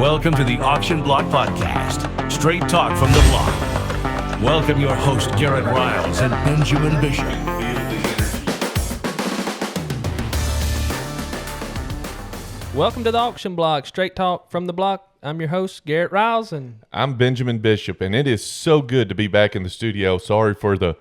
Welcome to the Auction Block Podcast, straight talk from the block. Welcome your host, Garrett Riles and Benjamin Bishop. Welcome to the Auction Block, straight talk from the block. I'm your host, Garrett Riles, and I'm Benjamin Bishop, and it is so good to be back in the studio. Sorry for the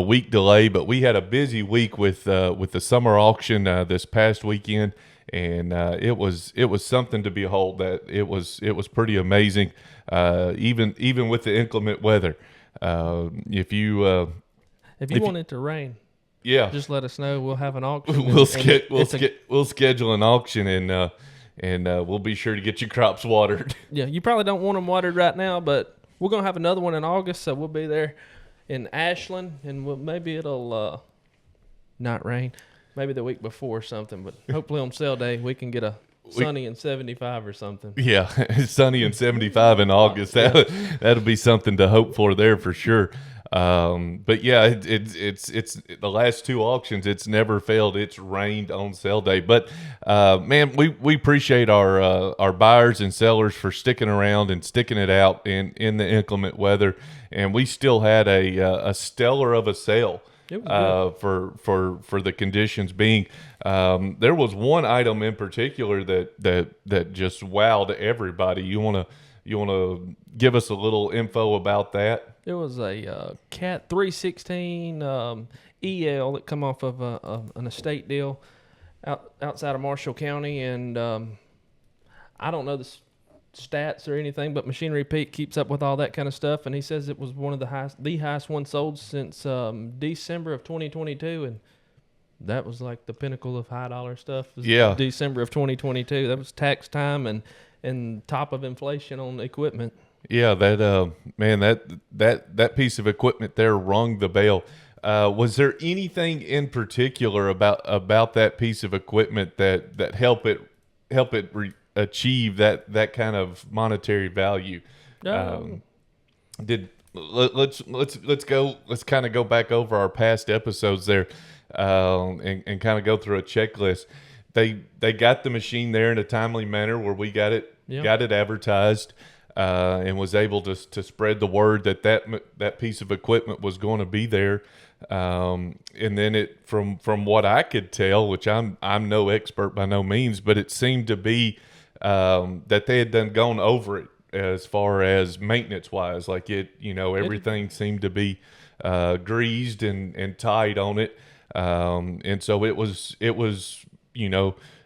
week delay, but we had a busy week with the summer auction this past weekend, and it was something to behold. That it was pretty amazing, even with the inclement weather. If you want it to rain, yeah, just let us know. We'll have an auction. We'll schedule an auction, and we'll be sure to get your crops watered. Yeah, you probably don't want them watered right now, but we're gonna have another one in August, so we'll be there in Ashland, and maybe it'll not rain. Maybe the week before or something, but hopefully on sale day we can get a sunny and 75 or something. Yeah, sunny and 75 in August. That'll be something to hope for there for sure. But yeah, it's the last two auctions. It's never failed. It's rained on sale day. But man, we appreciate our buyers and sellers for sticking around and sticking it out in the inclement weather. And we still had a stellar of a sale. For the conditions being, there was one item in particular that just wowed everybody. You wanna give us a little info about that? It was a Cat 316 EL that come off of an estate deal outside of Marshall County, and I don't know the stats or anything, but Machinery Pete keeps up with all that kind of stuff, and he says it was one of the highest one sold since December of 2022, and that was like the pinnacle of high dollar stuff. Yeah, December of 2022. That was tax time and top of inflation on equipment. Yeah, that piece of equipment there rung the bell. Was there anything in particular about that piece of equipment that help it achieve that kind of monetary value? Let's kind of go back over our past episodes there, and kind of go through a checklist. They got the machine there in a timely manner where we got it advertised, and was able to spread the word that piece of equipment was going to be there. And then it from what I could tell, which I'm no expert by no means, but it seemed to be that they had gone over it as far as maintenance wise. Like everything seemed to be greased and tight on it. And so it was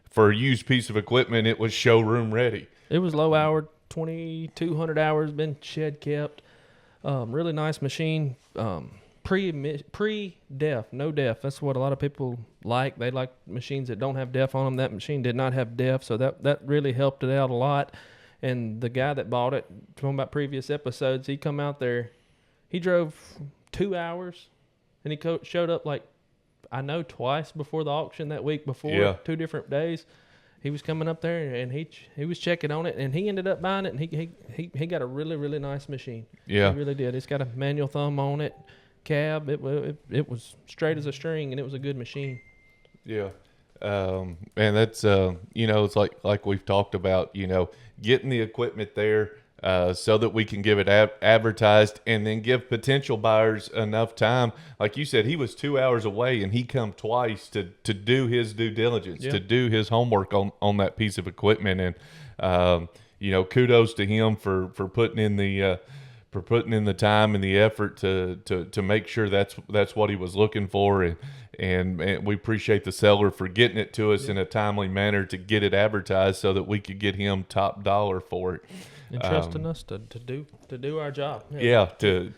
for a used piece of equipment, it was showroom ready. It was low hour, 2,200 hours, been shed kept. Really nice machine. Pre-def, no def. That's what a lot of people like. They like machines that don't have def on them. That machine did not have def, so that really helped it out a lot. And the guy that bought it, talking about previous episodes, he come out there. He drove 2 hours, and he showed up twice before the auction that week before. Yeah. 2 different days. He was coming up there, and he was checking on it, and he ended up buying it, and he got a really, really nice machine. Yeah. He really did. It's got a manual thumb on it. Cab, it was straight as a string, and it was a good machine. Yeah, and that's it's like we've talked about, getting the equipment there so that we can give it advertised, and then give potential buyers enough time. Like you said, he was 2 hours away, and he come twice to do his due diligence, to do his homework on that piece of equipment, and kudos to him for putting in the time and the effort to make sure that's what he was looking for, and we appreciate the seller for getting it to us in a timely manner to get it advertised so that we could get him top dollar for it. And trusting us to do our job. To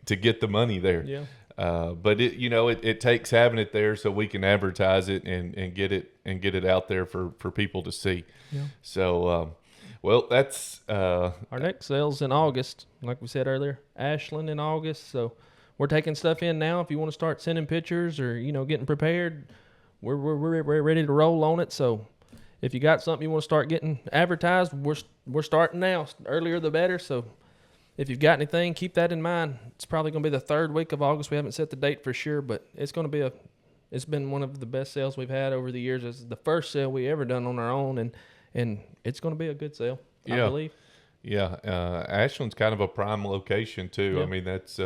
get the money there. Yeah. But it takes having it there so we can advertise it and get it out there for people to see. Yeah. So well, that's our next sale's in August, like we said earlier. Ashland in August. So we're taking stuff in now. If you want to start sending pictures or getting prepared, we're ready to roll on it. So if you got something you want to start getting advertised, we're starting now. Earlier the better. So if you've got anything, keep that in mind. It's probably going to be the 3rd week of August. We haven't set the date for sure, but it's going to be it's been one of the best sales we've had over the years. It's the first sale we ever done on our own, and it's going to be a good sale. I believe. Yeah, Ashland's kind of a prime location too. Yeah. I mean, that's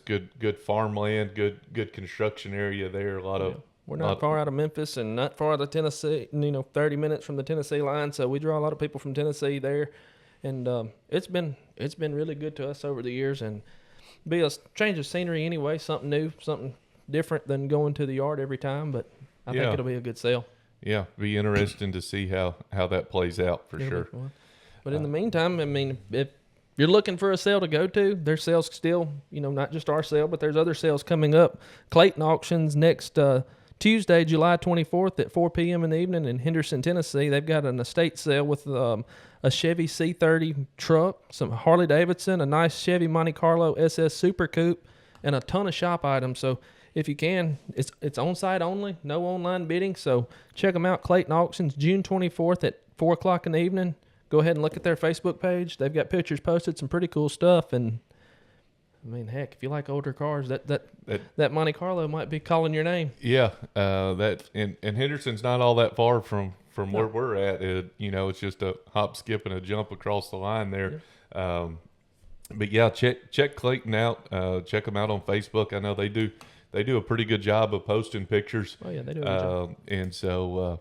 good farmland, good construction area there. A lot of We're not far out of Memphis and not far out of Tennessee. 30 minutes from the Tennessee line, so we draw a lot of people from Tennessee there, and it's been really good to us over the years, and be a change of scenery anyway, something new, something different than going to the yard every time. But I think it'll be a good sale. Yeah, be interesting to see how that plays out for sure. But in the meantime, I mean, if you're looking for a sale to go to, there's sales still, not just our sale, but there's other sales coming up. Clayton Auctions next Tuesday, July 24th at 4 p.m. in the evening in Henderson, Tennessee. They've got an estate sale with a Chevy C30 truck, some Harley Davidson, a nice Chevy Monte Carlo SS Super Coupe, and a ton of shop items. So if you can, it's on-site only, no online bidding. So check them out, Clayton Auctions, June 24th at 4 o'clock in the evening. Go ahead and look at their Facebook page. They've got pictures posted, some pretty cool stuff. And, I mean, heck, if you like older cars, that Monte Carlo might be calling your name. Yeah, and Henderson's not all that far from where we're at. It's just a hop, skip, and a jump across the line there. Yeah. But, yeah, check Clayton out. Check them out on Facebook. I know they do a pretty good job of posting pictures. Oh, yeah, they do a good job. And so,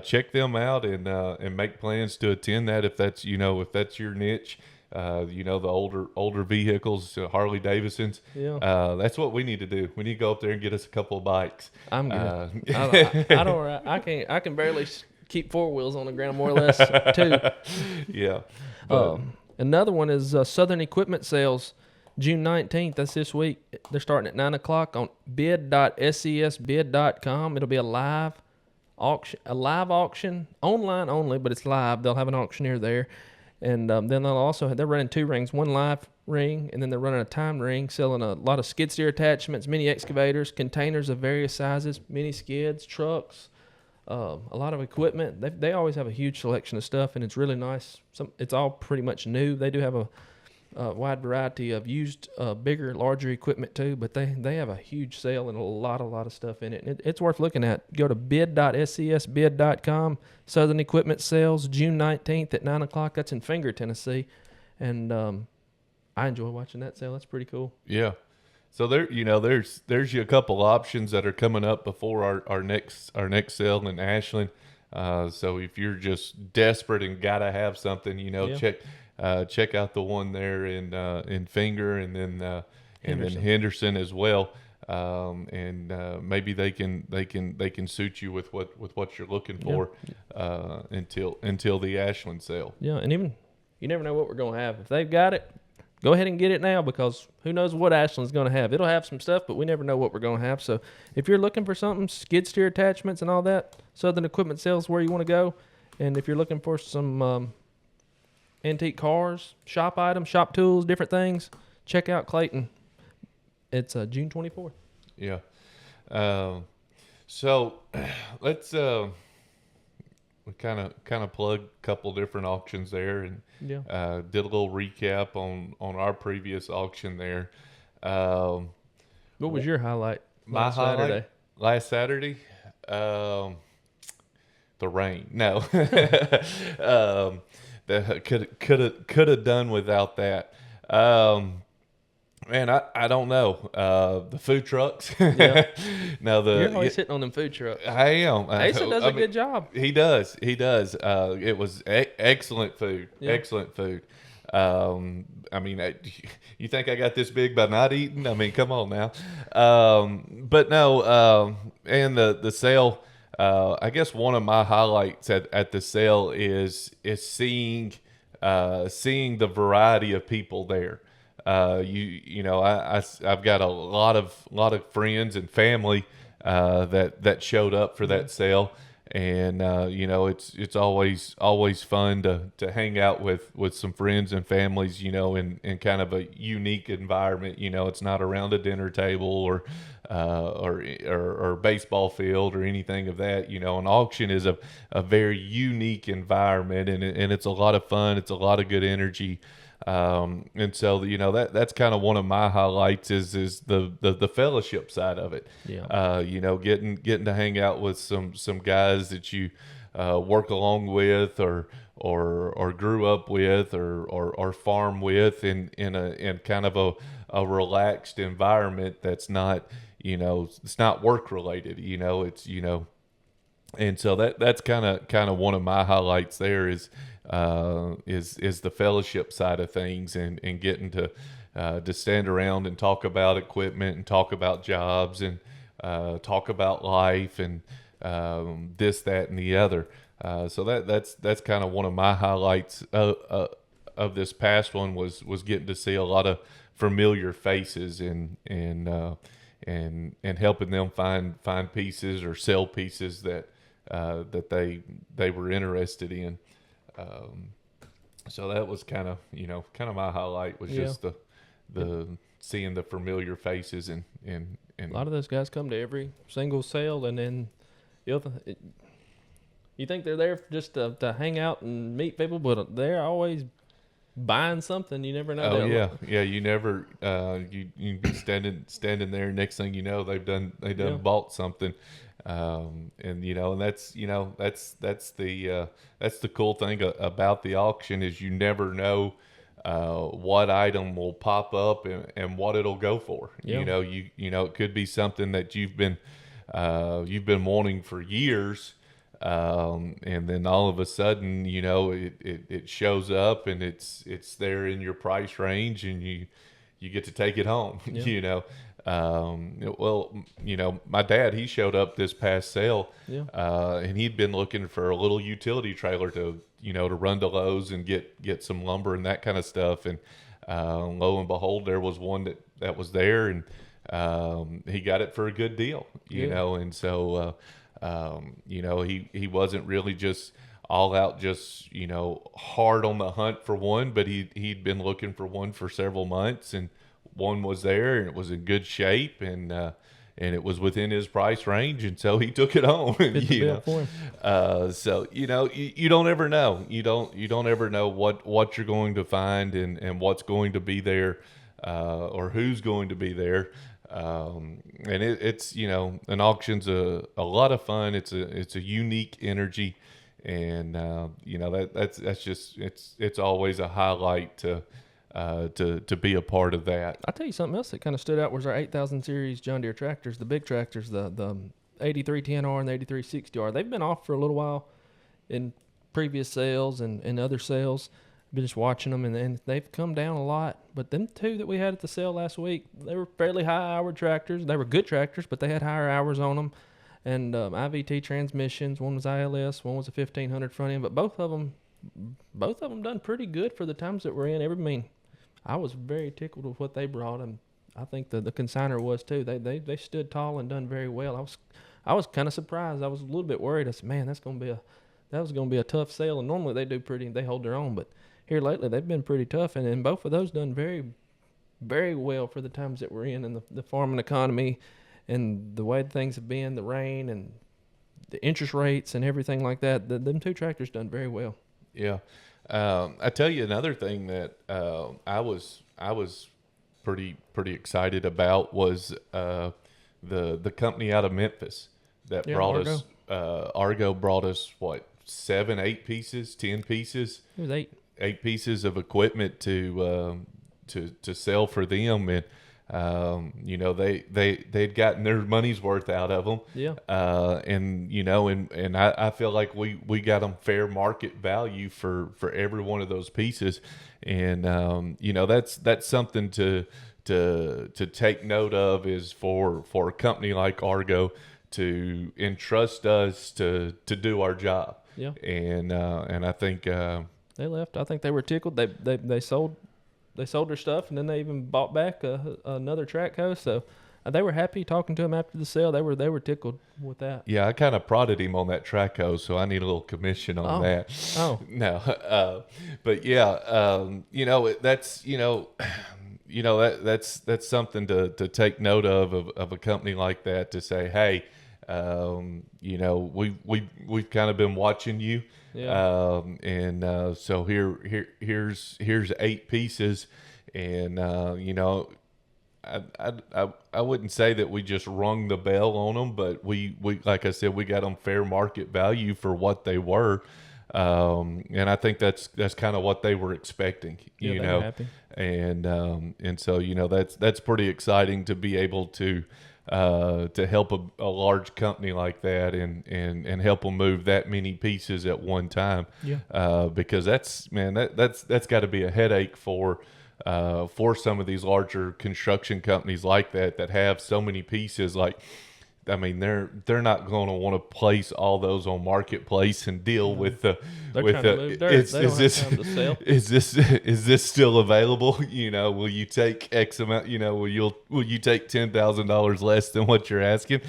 check them out and make plans to attend that if that's your niche. The older vehicles, Harley Davidsons. Yeah. That's what we need to do. We need to go up there and get us a couple of bikes. I'm good. I can barely keep four wheels on the ground, more or less, too. Yeah. Another one is Southern Equipment Sales, June 19th. That's this week. They're starting at 9 o'clock on bid.scsbid.com. It'll be a live auction, online only, but it's live. They'll have an auctioneer there. And then they're running two rings, one live ring, and then they're running a timed ring, selling a lot of skid steer attachments, mini excavators, containers of various sizes, mini skids, trucks, a lot of equipment. They always have a huge selection of stuff, and it's really nice. It's all pretty much new. They do have a wide variety of used, bigger, larger equipment too, but they have a huge sale and a lot of stuff in it. And it's worth looking at. Go to bid.scsbid.com. Southern Equipment Sales, June 19th at 9 o'clock. That's in Finger, Tennessee. And I enjoy watching that sale. That's pretty cool. Yeah. So there's a couple options that are coming up before our next sale in Ashland. So if you're just desperate and gotta have something, check out the one there in Finger and then Henderson as well. And maybe they can suit you with what you're looking for until the Ashland sale. Yeah, and even you never know what we're gonna have. If they've got it, go ahead and get it now, because who knows what Ashland's gonna have. It'll have some stuff, but we never know what we're gonna have. So if you're looking for something, skid steer attachments and all that, Southern Equipment Sales where you want to go. And if you're looking for some antique cars, shop items, shop tools, different things, check out Clayton. It's June 24th. Yeah. So let's we kind of plug a couple different auctions there, and did a little recap on our previous auction there. What was your highlight? Last Saturday, the rain. No. Could have done without that. Man, I don't know. The food trucks. Yeah. You're always hitting on them food trucks. I am. Asa does a good job. He does. It was excellent food. Yeah. Excellent food. You think I got this big by not eating? I mean, come on now. But no. And the sale. I guess one of my highlights at the sale is seeing the variety of people there. I've got a lot of friends and family that showed up for that sale, and it's always fun to hang out with some friends and families, in kind of a unique environment. It's not around a dinner table or baseball field or anything of that. An auction is a very unique environment, and it's a lot of fun. It's a lot of good energy. And so that's kind of one of my highlights is the fellowship side of it. Yeah. Getting to hang out with some guys that you work along with or grew up with or farm with in kind of a relaxed environment that's not, it's not work related, it's, and so that's kind of one of my highlights there is the fellowship side of things and getting to stand around and talk about equipment and talk about jobs and talk about life and this, that, and the other. So that's kind of one of my highlights of this past one was getting to see a lot of familiar faces and helping them find pieces or sell pieces that they were interested in. So that was kind of my highlight was just the seeing the familiar faces and a lot of those guys come to every single sale, and then you think they're there just to hang out and meet people, but they're always buying something. You never know. Oh yeah. You never you be standing there. Next thing you know, they've done bought something. And that's the cool thing about the auction is you never know what item will pop up and what it'll go for. Yeah. It could be something that you've been wanting for years, and then all of a sudden it shows up and it's there in your price range and you get to take it home. Yeah. My dad, he showed up this past sale, Yeah. And he'd been looking for a little utility trailer to run to Lowe's and get some lumber and that kind of stuff. And lo and behold, there was one that was there, and he got it for a good deal, and so he wasn't really just all out, just hard on the hunt for one, but he'd been looking for one for several months, and one was there and it was in good shape and it was within his price range, and so he took it home. So you don't ever know. You don't ever know what you're going to find and what's going to be there, or who's going to be there. And it's an auction's a lot of fun. It's a unique energy, and that's just it's always a highlight to be a part of that. I'll tell you something else that kind of stood out was our 8000 series John Deere tractors, the big tractors, the 8310R and the 8360R. They've been off for a little while in previous sales and other sales. I've been just watching them, and they've come down a lot. But them two that we had at the sale last week, they were fairly high-hour tractors. They were good tractors, but they had higher hours on them. And IVT transmissions. One was ILS, one was a 1500 front end. But both of them done pretty good for the times that we're in. I was very tickled with what they brought, and I think the consignor was too. They stood tall and done very well. I was kind of surprised. I was a little bit worried. I said, man, that was going to be a tough sale. And normally they hold their own, but here lately they've been pretty tough. And then both of those done very, very well for the times that we're in and the farming economy and the way things have been, the rain and the interest rates and everything like that. Them two tractors done very well. Yeah. I tell you another thing that I was pretty excited about was the company out of Memphis that brought Argo. us. Argo brought us 7-8 pieces, 10 pieces. It was 8. 8 pieces of equipment to sell for them, and they'd gotten their money's worth out of them. Yeah. And I feel like we got them fair market value for every one of those pieces. And, that's something to take note of is for a company like Argo to entrust us to do our job. Yeah. And I think, they left. I think they were tickled. They sold their stuff, and then they even bought back another track host. So they were happy talking to him after the sale. They were tickled with that. Yeah, I kind of prodded him on that track host, so I need a little commission on that. Oh, no, but yeah, that's something to take note of a company like that, to say, hey, we've kind of been watching you. Yeah. So here's 8 pieces, and I wouldn't say that we just rung the bell on them, but we like I said, we got them fair market value for what they were. And I think that's kind of what they were expecting, Yeah, you they know, were happy. and so, you know, that's pretty exciting to be able to help a large company like that and help them move that many pieces at one time. Yeah. Because that's got to be a headache for some of these larger construction companies like that have so many pieces. Like, I mean, they're not going to want to place all those on marketplace and deal with the They're with trying to the move dirt. They don't have time to sell. is this still available? You know, will you take X amount? You know, will you take $10,000 less than what you're asking?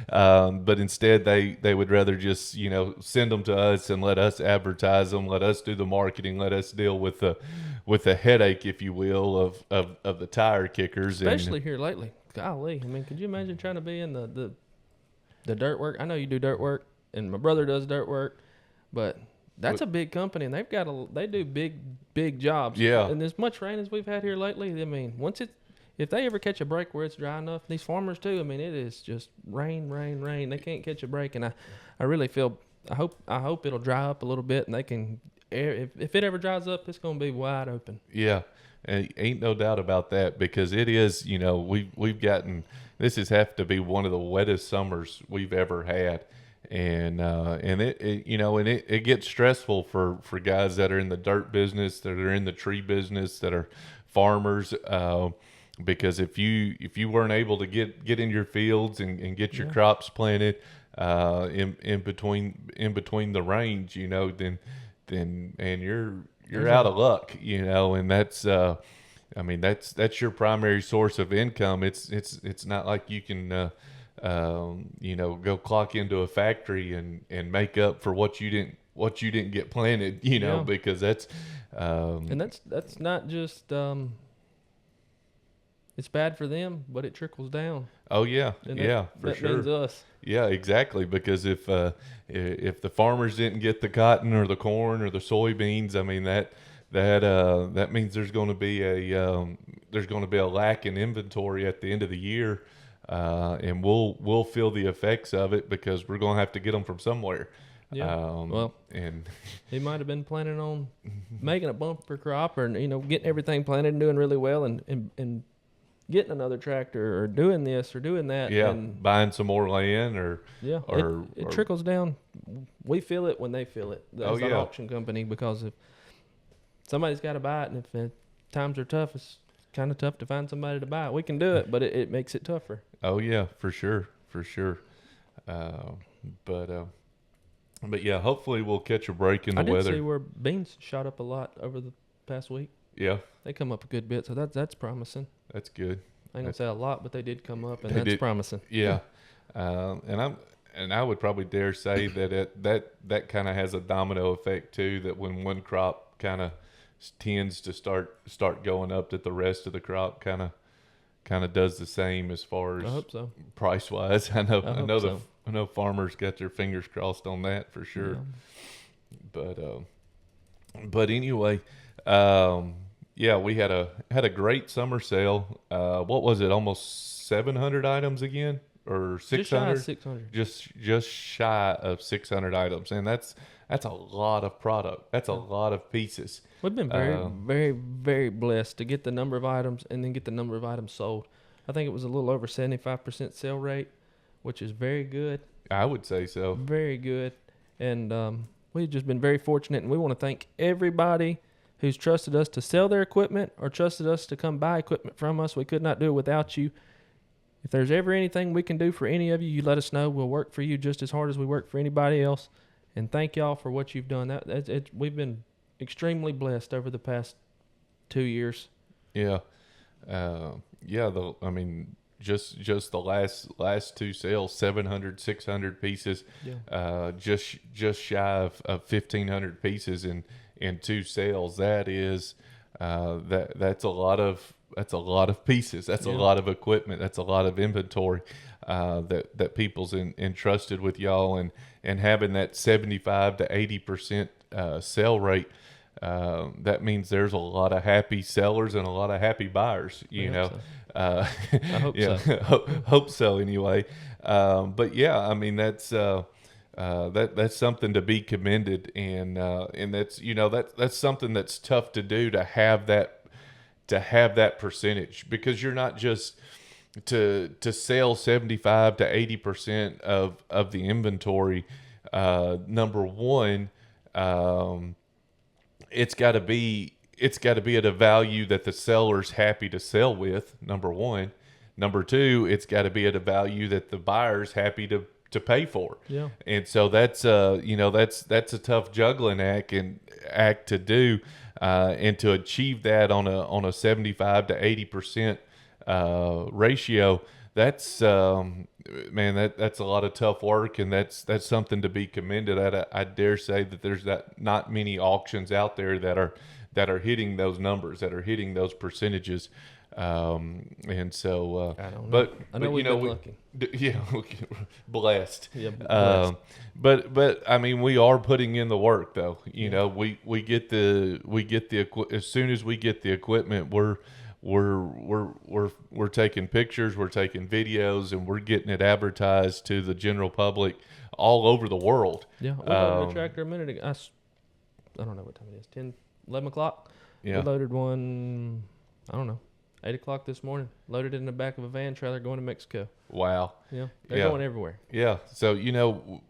But instead, they would rather just, you know, send them to us and let us advertise them, let us do the marketing, let us deal with the headache, if you will, of the tire kickers. Especially here lately. Golly, I mean, could you imagine trying to be in the dirt work? I know you do dirt work, and my brother does dirt work, but that's a big company, and they do big jobs. Yeah. And as much rain as we've had here lately, I mean, if they ever catch a break where it's dry enough, these farmers too, I mean, it is just rain. They can't catch a break, and I really feel, I hope it'll dry up a little bit, and they can, if it ever dries up, it's going to be wide open. Yeah. And ain't no doubt about that, because it is, you know, we've gotten, this has have to be one of the wettest summers we've ever had. And it you know, and it gets stressful for guys that are in the dirt business, that are in the tree business, that are farmers, because if you weren't able to get in your fields and get your crops planted, in between the rains, you know, then and you're out of luck, you know, and that's I mean, that's your primary source of income. It's not like you can you know, go clock into a factory and make up for what you didn't get planted, you know, because that's and that's not just it's bad for them, but it trickles down. Oh yeah, And for that sure. means us. Yeah, exactly. Because if the farmers didn't get the cotton or the corn or the soybeans, I mean that means there's going to be a lack in inventory at the end of the year, and we'll feel the effects of it because we're going to have to get them from somewhere. Yeah. Well, and he might have been planning on making a bumper crop, or, you know, getting everything planted and doing really well, and getting another tractor, or doing this or doing that. yeah, And buying some more land, or it trickles down. We feel it when they feel it. As an auction company, because if somebody's got to buy it, and if times are tough, it's kind of tough to find somebody to buy it. We can do it, but it makes it tougher. Oh yeah, for sure. But yeah, hopefully we'll catch a break in the weather. I did see where beans shot up a lot over the past week. Yeah, They come up a good bit, so that's promising. that's good. I ain't gonna say a lot, but they did come up, and that's promising. Yeah, and I would probably dare say that that kind of has a domino effect too. That when one crop kind of tends to start going up, that the rest of the crop kind of does the same as far as I hope so. price wise. I know so. I know farmers got their fingers crossed on that for sure. Yeah. But anyway, yeah, we had a great summer sale. What was it? Almost 700 items again, or 600? Just shy of 600 items, and that's a lot of product. That's a lot of pieces. We've been very, very blessed to get the number of items and then get the number of items sold. I think it was a little over 75% sale rate, which is very good. I would say so. Very good. And we've just been very fortunate, and we want to thank everybody who's trusted us to sell their equipment or trusted us to come buy equipment from us. We could not do it without you. If there's ever anything we can do for any of you, you let us know. We'll work for you just as hard as we work for anybody else. And thank y'all for what you've done. We've been extremely blessed over the past 2 years. Yeah. I mean, just the last two sales, 700, 600 pieces, just shy of 1,500 pieces in two sales. That is, that's a lot of pieces. That's a lot of equipment. That's a lot of inventory, that people's entrusted with y'all, and having that 75 to 80% sell rate. that means there's a lot of happy sellers and a lot of happy buyers, you know. So. I hope yeah, so. hope so anyway. But yeah, I mean, that's something to be commended, and that's, you know, that's something that's tough to do, to have that percentage, because you're not just to sell 75 to 80% of the inventory. Number one, it's got to be at a value that the seller's happy to sell with. Number one. Number two, it's got to be at a value that the buyer's happy to pay for. Yeah. And so that's that's a tough juggling act to do, and to achieve that on a 75 to 80% ratio. That's man, that's a lot of tough work, and that's something to be commended. I dare say that there's not many auctions out there that are hitting those numbers, that are hitting those percentages. And so, I don't know. but I know you we've know, been lucky. Yeah, blessed. Yeah, blessed. But I mean, we are putting in the work, though. You know, we get the as soon as we get the equipment, we're taking pictures, we're taking videos, and we're getting it advertised to the general public all over the world. Yeah, we loaded a tractor a minute ago. I don't know what time it is. 10, 11 o'clock. Yeah. We loaded one, I don't know, 8 o'clock this morning. Loaded it in the back of a van trailer going to Mexico. Wow. Yeah, they're going everywhere. Yeah. So, you know,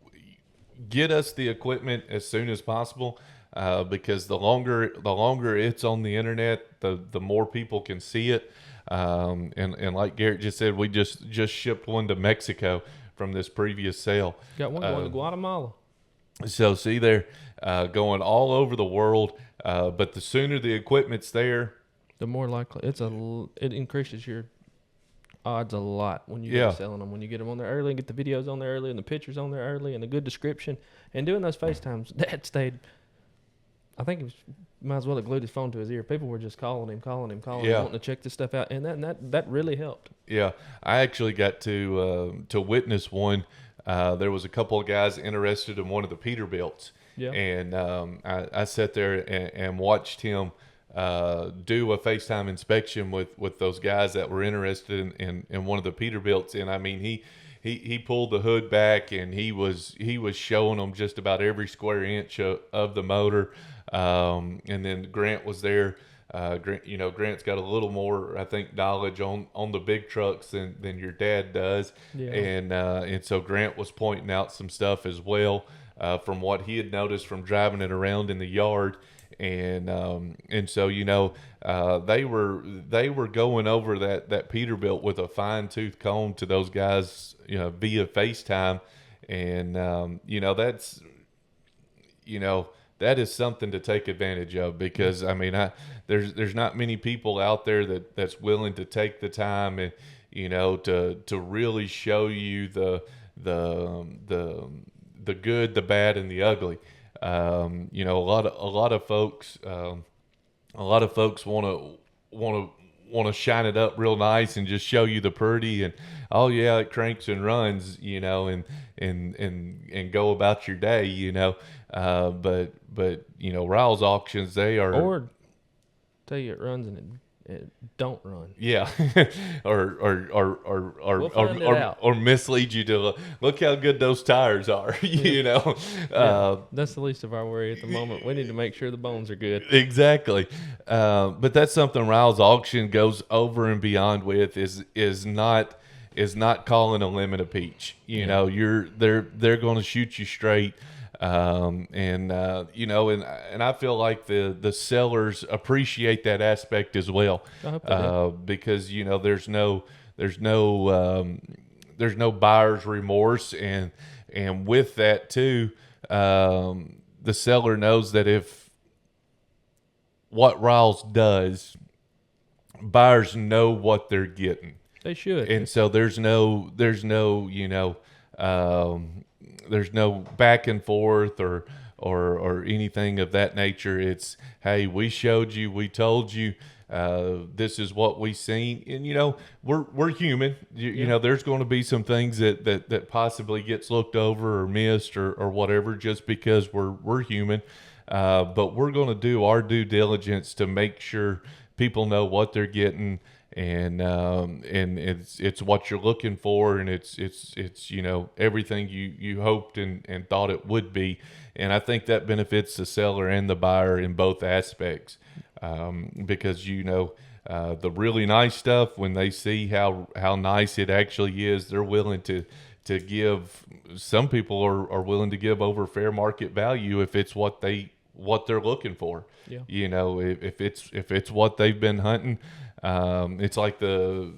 get us the equipment as soon as possible, because the longer it's on the internet, the more people can see it. And like Garrett just said, we just shipped one to Mexico from this previous sale. Got one going to Guatemala. So see, they're going all over the world. But the sooner the equipment's there, the more likely it increases your odds a lot when you Yeah. get selling them. When you get them on there early and get the videos on there early and the pictures on there early and a good description and doing those FaceTimes. Dad stayed. I think he might as well have glued his phone to his ear. People were just calling him, Yeah. wanting to check this stuff out, and that really helped. Yeah, I actually got to witness one. There was a couple of guys interested in one of the Peterbilts. Yeah. And I sat there and watched him do a FaceTime inspection with those guys that were interested in one of the Peterbilts. And I mean, he pulled the hood back, and he was showing them just about every square inch of the motor. And then Grant was there. Grant's got a little more, I think, knowledge on the big trucks than your dad does. Yeah. And so Grant was pointing out some stuff as well, from what he had noticed from driving it around in the yard. And so, you know, they were going over that Peterbilt with a fine tooth comb to those guys, you know, via FaceTime. And, that is something to take advantage of, because I mean, there's not many people out there that's willing to take the time and, you know, to really show you the good, the bad, and the ugly. A lot of folks want to shine it up real nice and just show you the pretty, and oh yeah, it cranks and runs, you know, and go about your day, you know. But you know, Riles auctions, they are, Or tell you it runs and it don't run. yeah, We'll find it out. or mislead you to look how good those tires are, you know. That's the least of our worry at the moment. We need to make sure the bones are good. Exactly. But that's something Riles auction goes over and beyond with, is not calling a lemon a peach. You know, they're going to shoot you straight. And I feel like the sellers appreciate that aspect as well. I hope they do. Because, you know, there's no buyer's remorse, and with that too, the seller knows that if what Riles does, buyers know what they're getting. They should. And so there's no there's no back and forth or anything of that nature. It's, hey, we showed you, we told you, this is what we seen. And, you know, we're human. You know, there's going to be some things that possibly gets looked over or missed or whatever, just because we're human. But we're going to do our due diligence to make sure people know what they're getting, and it's what you're looking for, and it's everything you hoped and thought it would be. And I think that benefits the seller and the buyer in both aspects, because the really nice stuff, when they see how nice it actually is, they're willing to give. Some people are willing to give over fair market value if it's what they're looking for. Yeah. If it's what they've been hunting. It's like the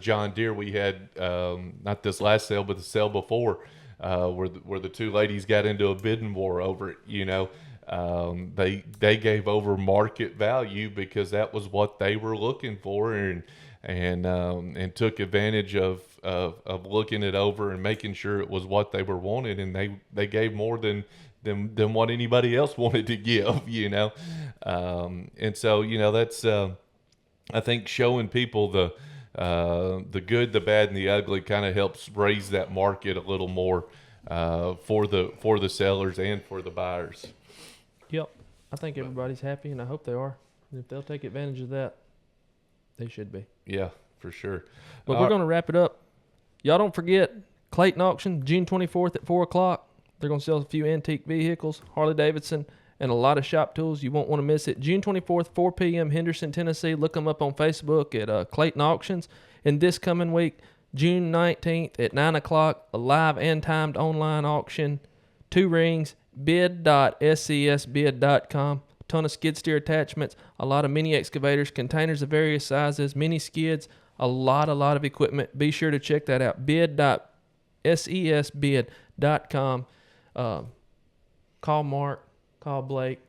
John Deere we had, not this last sale, but the sale before, where the two ladies got into a bidding war over it. They gave over market value because that was what they were looking for, and took advantage of looking it over and making sure it was what they were wanted, and they gave more than what anybody else wanted to give. And so that's I think showing people the good, the bad, and the ugly kind of helps raise that market a little more, for the sellers and for the buyers. Yep. I think everybody's happy, and I hope they are. If they'll take advantage of that, they should be. Yeah, for sure. But we're going to wrap it up. Y'all don't forget, Clayton Auction, June 24th at 4 o'clock. They're going to sell a few antique vehicles, Harley-Davidson, and a lot of shop tools. You won't want to miss it. June 24th, 4 p.m., Henderson, Tennessee. Look them up on Facebook at Clayton Auctions. And this coming week, June 19th at 9 o'clock, a live and timed online auction. 2 rings, bid.scesbid.com. Ton of skid steer attachments, a lot of mini excavators, containers of various sizes, mini skids, a lot of equipment. Be sure to check that out. Bid.scesbid.com. Call Mark, call Blake,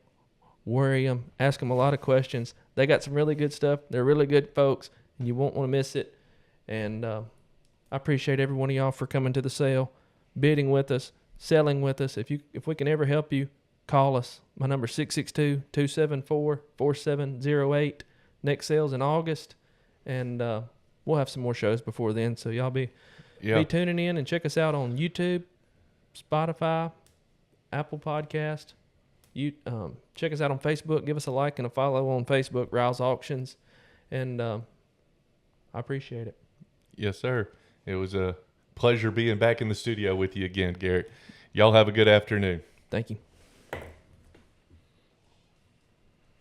worry them, ask them a lot of questions. They got some really good stuff. They're really good folks, and you won't want to miss it. And I appreciate every one of y'all for coming to the sale, bidding with us, selling with us. If we can ever help you, call us. My number is 662-274-4708. Next sale's in August, and we'll have some more shows before then. So y'all be tuning in and check us out on YouTube, Spotify, Apple Podcast. Check us out on Facebook. Give us a like and a follow on Facebook, Riles Auctions, and I appreciate it. Yes, sir. It was a pleasure being back in the studio with you again, Garrett. Y'all have a good afternoon. Thank you.